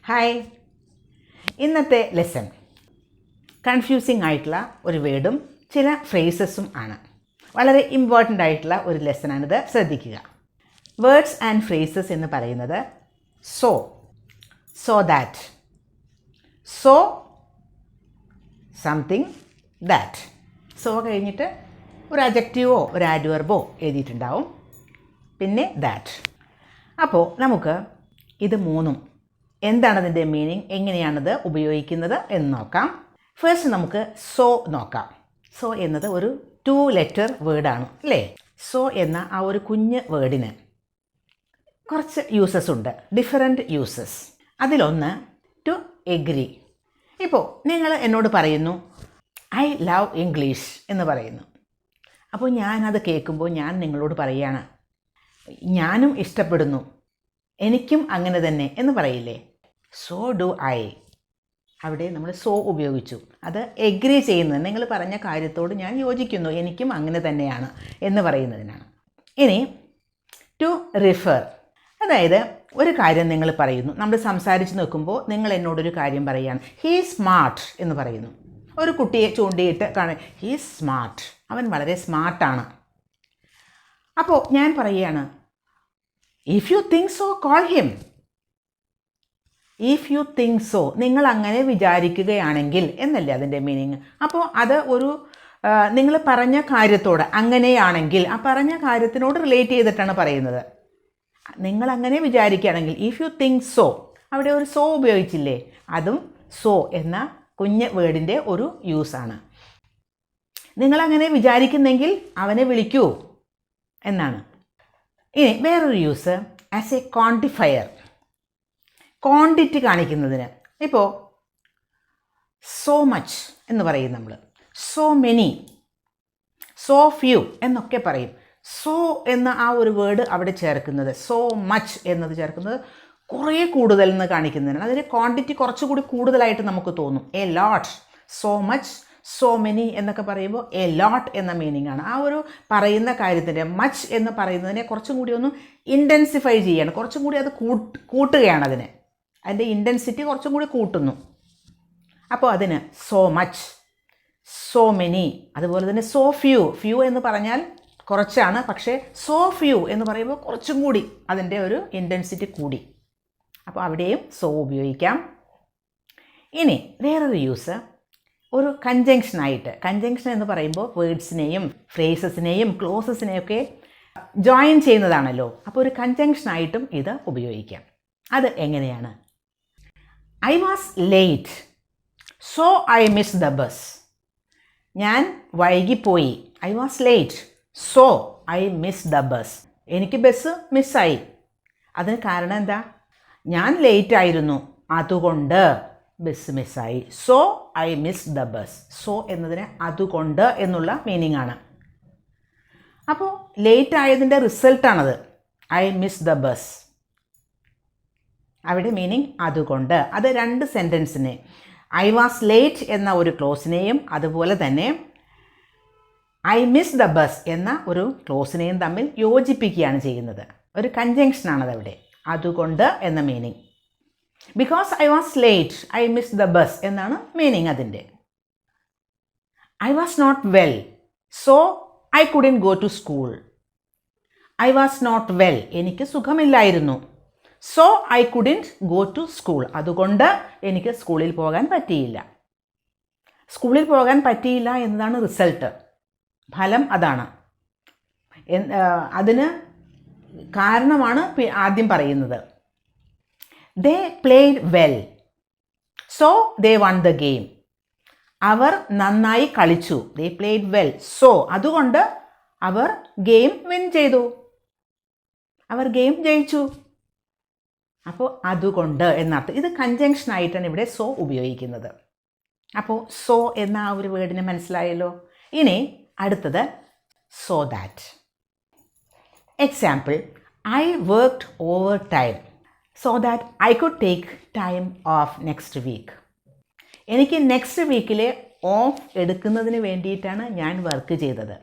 Hi. ഇന്നത്തെ lesson confusing ആയിട്ടുള്ള ഒരു വേർഡും ചില ഫ്രേസസും ആണ്. വളരെ ഇമ്പോർട്ടൻ്റ് ആയിട്ടുള്ള ഒരു ലെസണാണിത്, ശ്രദ്ധിക്കുക. വേർഡ്സ് ആൻഡ് ഫ്രേസസ് എന്ന് പറയുന്നത് so, so that, so something that. So കഴിഞ്ഞിട്ട് ഒരു അഡ്ജക്റ്റീവോ ഒരു ആഡ്വർബോ എഴുതിയിട്ടുണ്ടാവും, പിന്നെ ദാറ്റ്. അപ്പോൾ നമുക്ക് ഇത് മൂന്നും എന്താണ് അതിൻ്റെ മീനിങ്, എങ്ങനെയാണത് ഉപയോഗിക്കുന്നത് എന്ന് നോക്കാം. ഫസ്റ്റ് നമുക്ക് സോ നോക്കാം. സോ എന്നത് ഒരു 2 ലെറ്റർ വേർഡാണ് അല്ലേ. സോ എന്ന ആ ഒരു കുഞ്ഞ് വേർഡിന് കുറച്ച് യൂസസ് ഉണ്ട്, ഡിഫറെൻറ്റ് യൂസസ്. അതിലൊന്ന് ടു എഗ്രി. ഇപ്പോൾ നിങ്ങൾ എന്നോട് പറയുന്നു ഐ ലവ് ഇംഗ്ലീഷ് എന്ന് പറയുന്നു. അപ്പോൾ ഞാനത് കേൾക്കുമ്പോൾ ഞാൻ നിങ്ങളോട് പറയുകയാണ് ഞാനും ഇഷ്ടപ്പെടുന്നു, എനിക്കും അങ്ങനെ തന്നെ എന്ന് പറയില്ലേ. So do I. അവിടെ നമ്മൾ സോ ഉപയോഗിച്ചു. അത് എഗ്രി ചെയ്യുന്നത്, നിങ്ങൾ പറഞ്ഞ കാര്യത്തോട് ഞാൻ യോജിക്കുന്നു, എനിക്കും അങ്ങനെ തന്നെയാണ് എന്ന് പറയുന്നതിനാണ്. ഇനി ടു റിഫർ, അതായത് ഒരു കാര്യം നിങ്ങൾ പറയുന്നു, നമ്മൾ സംസാരിച്ച് നിൽക്കുമ്പോൾ നിങ്ങൾ എന്നോടൊരു കാര്യം പറയുകയാണ്, ഹീ സ്മാർട്ട് എന്ന് പറയുന്നു. ഒരു കുട്ടിയെ ചൂണ്ടിയിട്ട് കാണാൻ, ഹീ സ്മാർട്ട്, അവൻ വളരെ സ്മാർട്ടാണ്. അപ്പോൾ ഞാൻ പറയുകയാണ് if you think so call him. If you think so, നിങ്ങൾ അങ്ങനെ വിചാരിക്കുകയാണെങ്കിൽ എന്നല്ലേ അതിൻ്റെ മീനിങ്. അപ്പോൾ അത് ഒരു നിങ്ങൾ പറഞ്ഞ കാര്യത്തോട് അങ്ങനെയാണെങ്കിൽ, ആ പറഞ്ഞ കാര്യത്തിനോട് റിലേറ്റ് ചെയ്തിട്ടാണ് പറയുന്നത്. നിങ്ങൾ അങ്ങനെ വിചാരിക്കുകയാണെങ്കിൽ, ഇഫ് യു തിങ്ക് സോ, അവിടെ ഒരു സോ ഉപയോഗിച്ചില്ലേ, അതും സോ എന്ന കുഞ്ഞ് വേർഡിൻ്റെ ഒരു യൂസാണ്. നിങ്ങളങ്ങനെ വിചാരിക്കുന്നെങ്കിൽ അവനെ വിളിക്കൂ എന്നാണ്. ഇനി വേറൊരു use as A quantifier, quantity കാണിക്കുന്നതിന്. ഇപ്പോൾ സോ മച്ച് എന്ന് പറയും നമ്മൾ, സോ മെനി, സോ ഫ്യൂ എന്നൊക്കെ പറയും. സോ എന്ന ആ ഒരു വേർഡ് അവിടെ ചേർക്കുന്നത്, സോ മച്ച് എന്നത് ചേർക്കുന്നത് കുറേ കൂടുതൽ എന്ന് കാണിക്കുന്നതിനാണ്. അതിന് ക്വാണ്ടിറ്റി കുറച്ചുകൂടി കൂടുതലായിട്ട് നമുക്ക് തോന്നും. A lot, so much, so many എന്നൊക്കെ പറയുമ്പോൾ എ ലോട്ട് എന്ന മീനിങ് ആണ്. ആ ഒരു പറയുന്ന കാര്യത്തിൻ്റെ മച്ച് എന്ന് പറയുന്നതിനെ കുറച്ചും കൂടി ഒന്ന് ഇൻറ്റൻസിഫൈ ചെയ്യാണ്, കുറച്ചും കൂടി അത് കൂട്ടുകയാണ്. അതിൻ്റെ ഇൻറ്റൻസിറ്റി കുറച്ചും കൂടി കൂട്ടുന്നു. അപ്പോൾ അതിന് സോ മച്ച്, സോ മെനി, അതുപോലെ തന്നെ സോ ഫ്യൂ. ഫ്യൂ എന്ന് പറഞ്ഞാൽ കുറച്ചാണ്, പക്ഷേ സോ ഫ്യൂ എന്ന് പറയുമ്പോൾ കുറച്ചും കൂടി അതിൻ്റെ ഒരു ഇൻറ്റൻസിറ്റി കൂടി. അപ്പോൾ അവിടെയും സോ ഉപയോഗിക്കാം. ഇനി വേറൊരു യൂസ് ഒരു കൺജങ്ഷനായിട്ട്. കൺജങ്ഷൻ എന്ന് പറയുമ്പോൾ വേർഡ്സിനെയും ഫ്രേസസിനെയും ക്ലോസസിനെയൊക്കെ ജോയിൻ ചെയ്യുന്നതാണല്ലോ. അപ്പോൾ ഒരു കൺജങ്ഷനായിട്ടും ഇത് ഉപയോഗിക്കാം. അത് എങ്ങനെയാണ്? I was late, so I miss the bus. ഞാൻ വൈകിപ്പോയി, I was late, so I miss the bus. എനിക്ക് ബസ് മിസ്സായി. അതിന് കാരണം എന്താ? ഞാൻ ലേറ്റ് ആയിരുന്നു, അതുകൊണ്ട് ബസ് മിസ്സായി. So I miss the bus. So എന്നതിന് അതുകൊണ്ട് എന്നുള്ള മീനിങ് ആണ്. അപ്പോൾ ലേറ്റ് ആയതിൻ്റെ റിസൾട്ടാണത്, ഐ മിസ് ദ ബസ്. അവിടെ മീനിങ് അതുകൊണ്ട്. അത് 2 സെൻറ്റൻസിനെ, ഐ വാസ് ലേറ്റ് എന്ന ഒരു ക്ലോസിനെയും അതുപോലെ തന്നെ ഐ മിസ് ദ ബസ് എന്ന ഒരു ക്ലോസിനെയും തമ്മിൽ യോജിപ്പിക്കുകയാണ് ചെയ്യുന്നത്. ഒരു കൺജങ്ഷനാണതവിടെ, അതുകൊണ്ട് എന്ന meaning. Because I was late I miss the bus എന്നാണ് മീനിങ് അതിൻ്റെ. I was not well, so I couldn't go to school. I was not well, എനിക്ക് സുഖമില്ലായിരുന്നു, so I couldn't go to school. അതുകൊണ്ട് എനിക്ക് സ്കൂളിൽ പോകാൻ പറ്റിയില്ല. സ്കൂളിൽ പോകാൻ പറ്റിയില്ല എന്നതാണ് റിസൾട്ട്, ഫലം അതാണ്. അതിന് കാരണമാണ് ആദ്യം പറയുന്നത്. They played well, so they won the game. അവർ നന്നായി കളിച്ചു, ദേ പ്ലേഡ് വെൽ, സോ അതുകൊണ്ട് അവർ ഗെയിം വിൻ ചെയ്തു, അവർ ഗെയിം ജയിച്ചു. അപ്പോൾ അതുകൊണ്ട് എന്നർത്ഥം. ഇത് കൺജങ്ഷനായിട്ടാണ് ഇവിടെ സോ ഉപയോഗിക്കുന്നത്. അപ്പോൾ സോ എന്ന ആ ഒരു വേർഡിനെ മനസ്സിലായല്ലോ. ഇനി അടുത്തത് so that. Example, I worked over time so that I could take time off next week. എനിക്ക് നെക്സ്റ്റ് വീക്കിലെ ഓഫ് എടുക്കുന്നതിന് വേണ്ടിയിട്ടാണ് ഞാൻ വർക്ക് ചെയ്തത്.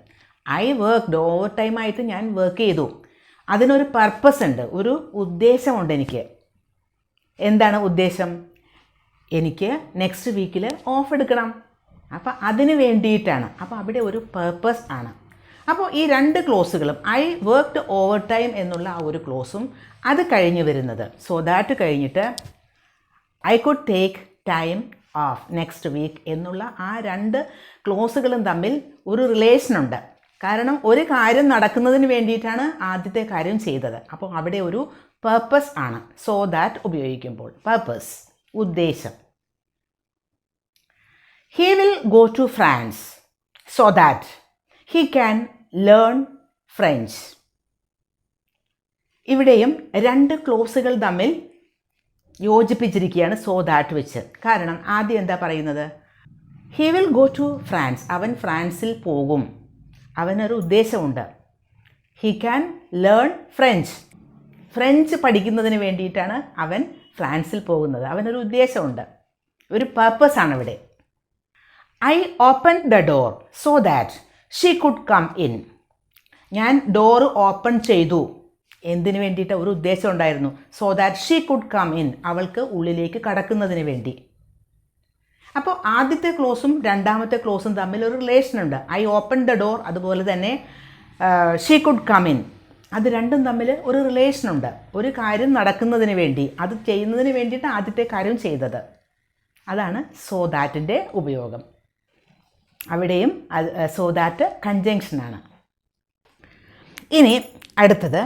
ഐ വർക്ക്ഡ് ഓവർ ടൈമായിട്ട് ഞാൻ വർക്ക് ചെയ്തു. അതിനൊരു പർപ്പസ് ഉണ്ട്, ഒരു ഉദ്ദേശമുണ്ട് എനിക്ക്. എന്താണ് ഉദ്ദേശം? എനിക്ക് നെക്സ്റ്റ് വീക്കിൽ ഓഫ് എടുക്കണം. അപ്പോൾ അതിന് വേണ്ടിയിട്ടാണ്. അപ്പോൾ അവിടെ ഒരു പേർപ്പസ് ആണ്. അപ്പോൾ ഈ രണ്ട് ക്ലോസുകളും ഐ വർക്ക്ഡ് ഓവർ ടൈം എന്നുള്ള ആ ഒരു ക്ലോസും അത് കഴിഞ്ഞ് വരുന്നത് സോ ദാറ്റ് കഴിഞ്ഞിട്ട് I could take time off next week എന്നുള്ള ആ രണ്ട് ക്ലോസുകളും തമ്മിൽ ഒരു റിലേഷനുണ്ട്. കാരണം ഒരു കാര്യം നടക്കുന്നതിന് വേണ്ടിയിട്ടാണ് ആദ്യത്തെ കാര്യം ചെയ്തത്. അപ്പോൾ അവിടെ ഒരു പേർപ്പസ് ആണ് സോ ദാറ്റ് ഉപയോഗിക്കുമ്പോൾ. പേർപ്പസ്, ഉദ്ദേശം. He will go to France so that he can learn French. ഇവിടെയും രണ്ട് ക്ലോസുകൾ തമ്മിൽ യോജിപ്പിച്ചിരിക്കുകയാണ് സോ ദാറ്റ് വെച്ച്. കാരണം ആദ്യം എന്താ പറയുന്നത്? He will go to France, അവൻ ഫ്രാൻസിൽ പോകും, അവനൊരു ഉദ്ദേശമുണ്ട്. He can learn French, French പഠിക്കുന്നതിന് വേണ്ടിയിട്ടാണ് അവൻ ഫ്രാൻസിൽ പോകുന്നത്, അവനൊരു ഉദ്ദേശമുണ്ട്, ഒരു പർപ്പസാണ് ഇവിടെ. I open the door so that she could come in. ഞാൻ ഡോറ് ഓപ്പൺ ചെയ്തു, എന്തിനു വേണ്ടിയിട്ട്? ഒരു ഉദ്ദേശം ഉണ്ടായിരുന്നു. So that she could come in, അവൾക്ക് ഉള്ളിലേക്ക് കടക്കുന്നതിന് വേണ്ടി. അപ്പോൾ ആദ്യത്തെ ക്ലോസും രണ്ടാമത്തെ ക്ലോസും തമ്മിൽ ഒരു റിലേഷനുണ്ട്. ഐ ഓപ്പൺ ദ ഡോർ, അതുപോലെ തന്നെ ഷീ കുഡ് കം ഇൻ, അത് രണ്ടും തമ്മിൽ ഒരു റിലേഷനുണ്ട്. ഒരു കാര്യം നടക്കുന്നതിന് വേണ്ടി, അത് ചെയ്യുന്നതിന് വേണ്ടിയിട്ട് ആദ്യത്തെ കാര്യം ചെയ്തത്. അതാണ് സോ ദാറ്റിൻ്റെ ഉപയോഗം. അവിടെയും സോ ദാറ്റ് കൺജങ്ഷനാണ്. ഇനി അടുത്തത്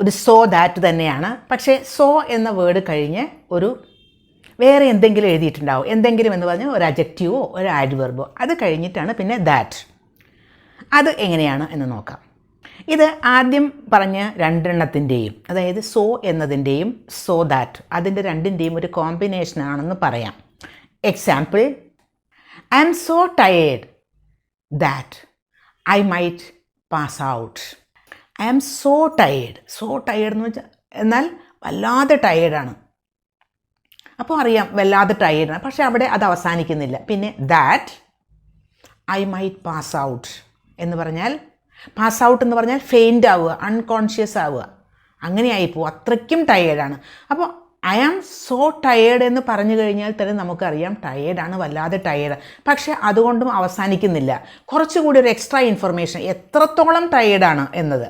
ഒരു സോ ദാറ്റ് തന്നെയാണ്. പക്ഷേ സോ എന്ന വേർഡ് കഴിഞ്ഞ് ഒരു വേറെ എന്തെങ്കിലും എഴുതിയിട്ടുണ്ടാവും. എന്തെങ്കിലും എന്ന് പറഞ്ഞാൽ ഒരു അഡ്ജക്റ്റീവോ ഒരു ആഡ്വർബോ, അത് കഴിഞ്ഞിട്ടാണ് പിന്നെ ദാറ്റ്. അത് എങ്ങനെയാണ് എന്ന് നോക്കാം. ഇത് ആദ്യം പറഞ്ഞ രണ്ടെണ്ണത്തിൻ്റെയും, അതായത് സോ എന്നതിൻ്റെയും സോ ദാറ്റ്, അതിൻ്റെ രണ്ടിൻ്റെയും ഒരു കോമ്പിനേഷനാണെന്ന് പറയാം. Example, I am so tired that I might pass out. I am so tired. So tired എന്ന് വെച്ചാൽ എന്നാൽ വല്ലാതെ ടയേർഡാണ്. അപ്പോൾ അറിയാം വല്ലാതെ ടയേർഡാണ്. പക്ഷേ അവിടെ അത് അവസാനിക്കുന്നില്ല. പിന്നെ that I might pass out എന്ന് പറഞ്ഞാൽ, പാസ് ഔട്ട് എന്ന് പറഞ്ഞാൽ ഫെയിൻ്റ് ആവുക, അൺകോൺഷ്യസ് ആവുക, അങ്ങനെയായിപ്പോവും, അത്രയ്ക്കും ടയേർഡാണ്. അപ്പോൾ ഐ ആം സോ ടയേർഡ് എന്ന് പറഞ്ഞു കഴിഞ്ഞാൽ തന്നെ നമുക്കറിയാം ടയേർഡാണ്, വല്ലാതെ ടയേർഡ്. പക്ഷേ അതുകൊണ്ടും അവസാനിക്കുന്നില്ല. കുറച്ചുകൂടി ഒരു എക്സ്ട്രാ ഇൻഫർമേഷൻ, എത്രത്തോളം ടയേർഡാണ് എന്നത്,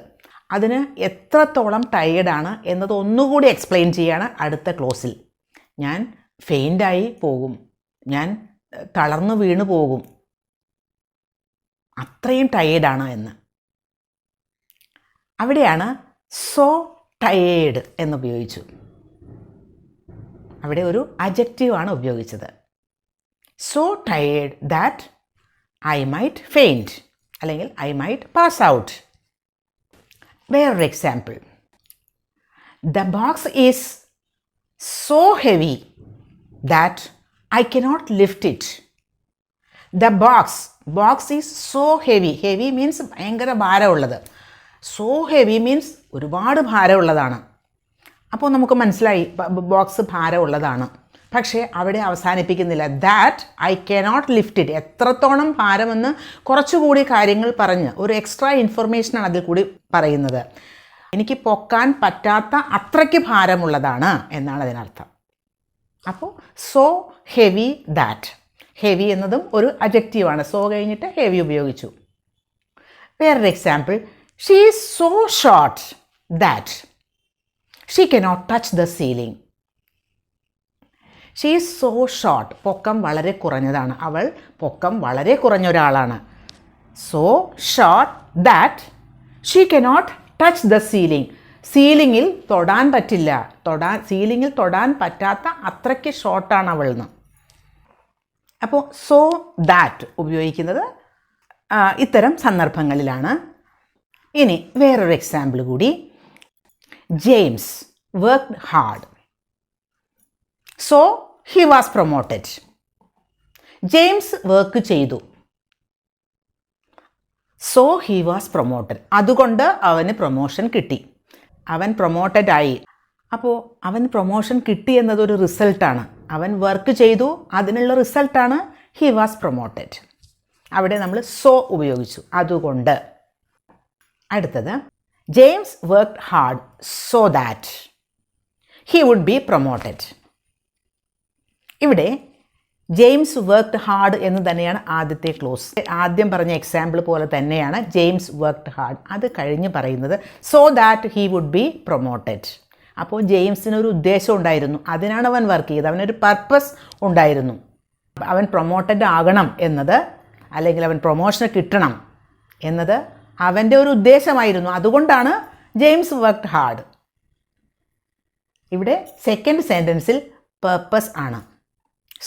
അതിന് എത്രത്തോളം ടയേർഡാണ് എന്നത് ഒന്നുകൂടി എക്സ്പ്ലെയിൻ ചെയ്യാണ് അടുത്ത ക്ലോസിൽ. ഞാൻ ഫെയിൻ്റായി പോകും, ഞാൻ തളർന്നു വീണു പോകും, അത്രയും ടയേർഡാണ് എന്ന്. അവിടെയാണ് സോ ടയേർഡ് എന്നുപയോഗിച്ചു. അവിടെ ഒരു അഡ്ജക്റ്റീവാണ് ഉപയോഗിച്ചത്. So tired that I might faint, അല്ലെങ്കിൽ ഐ മൈറ്റ് പാസ് ഔട്ട്. വേറൊരു example, the box is so heavy that I cannot lift it. The box is so heavy. Heavy means ഭയങ്കര ഭാരമുള്ളത്. സോ ഹെവി മീൻസ് ഒരുപാട് ഭാരമുള്ളതാണ്. അപ്പോൾ നമുക്ക് മനസ്സിലായി box ഭാരമുള്ളതാണ്. പക്ഷേ അവിടെ അവസാനിപ്പിക്കുന്നില്ല. That I cannot lift it, എത്രത്തോളം ഭാരമെന്ന് കുറച്ചുകൂടി കാര്യങ്ങൾ പറഞ്ഞ് ഒരു എക്സ്ട്രാ ഇൻഫർമേഷനാണ് അതിൽ കൂടി പറയുന്നത്. എനിക്ക് പൊക്കാൻ പറ്റാത്ത അത്രയ്ക്ക് ഭാരമുള്ളതാണ് എന്നാണ് അതിനർത്ഥം. അപ്പോൾ സോ ഹെവി ദാറ്റ്, ഹെവി എന്നതും ഒരു അഡ്ജക്റ്റീവാണ്. സോ കഴിഞ്ഞിട്ട് ഹെവി ഉപയോഗിച്ചു. വേറൊരു example, she is so short that she cannot touch the ceiling. She is so short, പൊക്കം വളരെ കുറഞ്ഞതാണ്, അവൾ പൊക്കം വളരെ കുറഞ്ഞ ഒരാളാണ്. So short that she cannot touch the ceiling, സീലിങ്ങിൽ തൊടാൻ പറ്റില്ല, സീലിങ്ങിൽ തൊടാൻ പറ്റാത്ത അത്രയ്ക്ക് ഷോർട്ടാണ് അവൾ എന്ന്. അപ്പോൾ സോ ദാറ്റ് ഉപയോഗിക്കുന്നത് ഇത്തരം സന്ദർഭങ്ങളിലാണ്. ഇനി വേറൊരു എക്സാമ്പിൾ കൂടി, James worked hard so he was promoted. James work ചെയ്തു, സോ ഹി വാസ് പ്രൊമോട്ടഡ്, അതുകൊണ്ട് അവന് പ്രൊമോഷൻ കിട്ടി, അവൻ പ്രൊമോട്ടഡ് ആയി. അപ്പോൾ അവൻ പ്രൊമോഷൻ കിട്ടി എന്നതൊരു റിസൾട്ടാണ്. അവൻ വർക്ക് ചെയ്തു, അതിനുള്ള റിസൾട്ടാണ് ഹി വാസ് പ്രൊമോട്ടഡ്. അവിടെ നമ്മൾ സോ ഉപയോഗിച്ചു, അതുകൊണ്ട്. അടുത്തത്, James worked hard so that he would be promoted. ഇവിടെ ജെയിംസ് വർക്ക്ഡ് ഹാർഡ് എന്ന് തന്നെയാണ് ആദ്യത്തെ ക്ലോസ്. ആദ്യം പറഞ്ഞ എക്സാമ്പിൾ പോലെ തന്നെയാണ് ജെയിംസ് വർക്ക്ഡ് ഹാർഡ്. അത് കഴിഞ്ഞ് പറയുന്നത് so that he would be promoted. അപ്പോൾ ജെയിംസിനൊരു ഉദ്ദേശം ഉണ്ടായിരുന്നു, അതിനാണ് അവൻ വർക്ക് ചെയ്തത്, അവനൊരു പർപ്പസ് ഉണ്ടായിരുന്നു. അവൻ പ്രൊമോട്ടഡ് ആകണം എന്നത്, അല്ലെങ്കിൽ അവൻ പ്രൊമോഷൻ കിട്ടണം എന്നത് അവൻ്റെ ഒരു ഉദ്ദേശമായിരുന്നു. അതുകൊണ്ടാണ് ജെയിംസ് വർക്ക്ഡ് ഹാർഡ്. ഇവിടെ സെക്കൻഡ് സെൻറ്റൻസിൽ പർപ്പസ് ആണ്,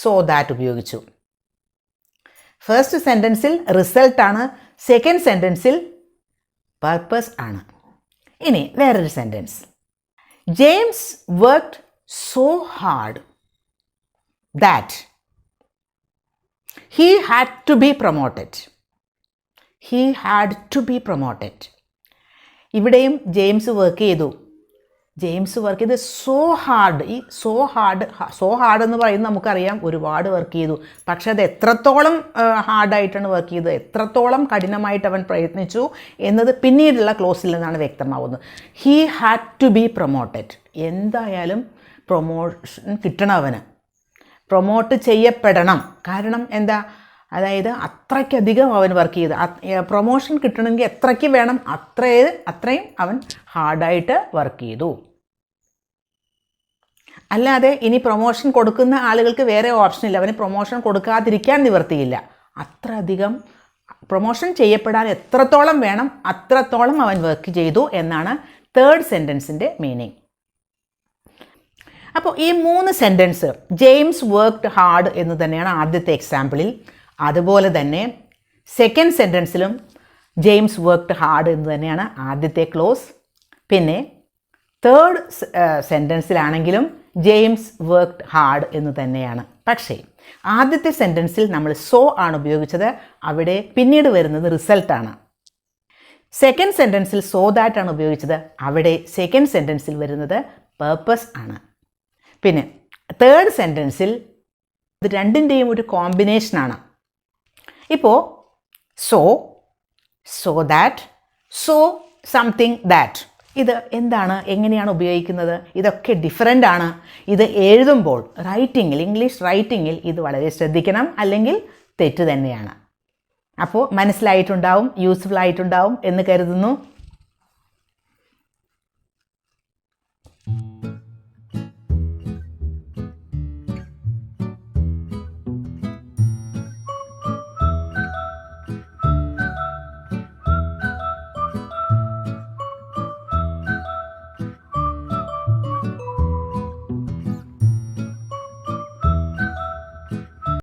സോ ദാറ്റ് ഉപയോഗിച്ചു. ഫസ്റ്റ് സെൻറ്റൻസിൽ റിസൾട്ടാണ്, സെക്കൻഡ് സെൻറ്റൻസിൽ പർപ്പസ് ആണ്. ഇനി വേറൊരു sentence, James worked so hard that he had to be promoted. He had to be promoted. ഇവിടെയും ജെയിംസ് വർക്ക് ചെയ്തു. ജെയിംസ് വർക്ക് ചെയ്ത് സോ ഹാർഡ്. ഈ സോ ഹാർഡ് എന്ന് പറയുന്നത് നമുക്കറിയാം, ഒരുപാട് വർക്ക് ചെയ്തു. പക്ഷെ അത് എത്രത്തോളം ഹാർഡായിട്ടാണ് വർക്ക് ചെയ്തത്, എത്രത്തോളം കഠിനമായിട്ട് അവൻ പ്രയത്നിച്ചു എന്നത് പിന്നീടുള്ള ക്ലോസിൽ നിന്നാണ് വ്യക്തമാവുന്നത്. He had to be promoted. എന്തായാലും പ്രൊമോഷൻ കിട്ടണം, അവന് പ്രൊമോട്ട് ചെയ്യപ്പെടണം. കാരണം എന്താ, അതായത് അത്രയ്ക്കധികം അവൻ വർക്ക് ചെയ്ത്, പ്രൊമോഷൻ കിട്ടണമെങ്കിൽ എത്രയ്ക്ക് വേണം അത്രയും അവൻ ഹാർഡായിട്ട് വർക്ക് ചെയ്തു. അല്ലാതെ ഇനി പ്രൊമോഷൻ കൊടുക്കുന്ന ആളുകൾക്ക് വേറെ ഓപ്ഷനില്ല, അവന് പ്രൊമോഷൻ കൊടുക്കാതിരിക്കാൻ നിവർത്തിയില്ല. അത്രയധികം പ്രൊമോഷൻ ചെയ്യപ്പെടാൻ എത്രത്തോളം വേണം അത്രത്തോളം അവൻ വർക്ക് ചെയ്തു എന്നാണ് തേർഡ് സെൻറ്റൻസിൻ്റെ മീനിങ്. അപ്പോൾ ഈ 3 സെൻറ്റൻസ് ജെയിംസ് വർക്ക്ഡ് ഹാർഡ് എന്ന് തന്നെയാണ് ആദ്യത്തെ എക്സാമ്പിളിൽ. അതുപോലെ തന്നെ സെക്കൻഡ് സെൻറ്റൻസിലും ജെയിംസ് വർക്ക്ഡ് ഹാർഡ് എന്ന് തന്നെയാണ് ആദ്യത്തെ ക്ലോസ്. പിന്നെ തേർഡ് സെൻറ്റൻസിലാണെങ്കിലും ജെയിംസ് വർക്ക്ഡ് ഹാർഡ് എന്ന് തന്നെയാണ്. പക്ഷേ ആദ്യത്തെ സെൻറ്റൻസിൽ നമ്മൾ സോ ആണ് ഉപയോഗിച്ചത്, അവിടെ പിന്നീട് വരുന്നത് റിസൾട്ടാണ്. സെക്കൻഡ് സെൻറ്റൻസിൽ സോ ദാറ്റ് ആണ് ഉപയോഗിച്ചത്, അവിടെ സെക്കൻഡ് സെൻറ്റൻസിൽ വരുന്നത് പർപ്പസ് ആണ്. പിന്നെ തേർഡ് സെൻറ്റൻസിൽ ഇത് രണ്ടിൻ്റെയും ഒരു കോമ്പിനേഷനാണ്. ഇപ്പോൾ so that, so something that, ഇത് എന്താണ്, എങ്ങനെയാണ് ഉപയോഗിക്കുന്നത്, ഇതൊക്കെ ഡിഫറൻ്റ് ആണ്. ഇത് എഴുതുമ്പോൾ റൈറ്റിങ്ങിൽ, ഇംഗ്ലീഷ് റൈറ്റിങ്ങിൽ ഇത് വളരെ ശ്രദ്ധിക്കണം, അല്ലെങ്കിൽ തെറ്റ് തന്നെയാണ്. അപ്പോൾ മനസ്സിലായിട്ടുണ്ടാവും, യൂസ്ഫുൾ ആയിട്ടുണ്ടാവും എന്ന് കരുതുന്നു.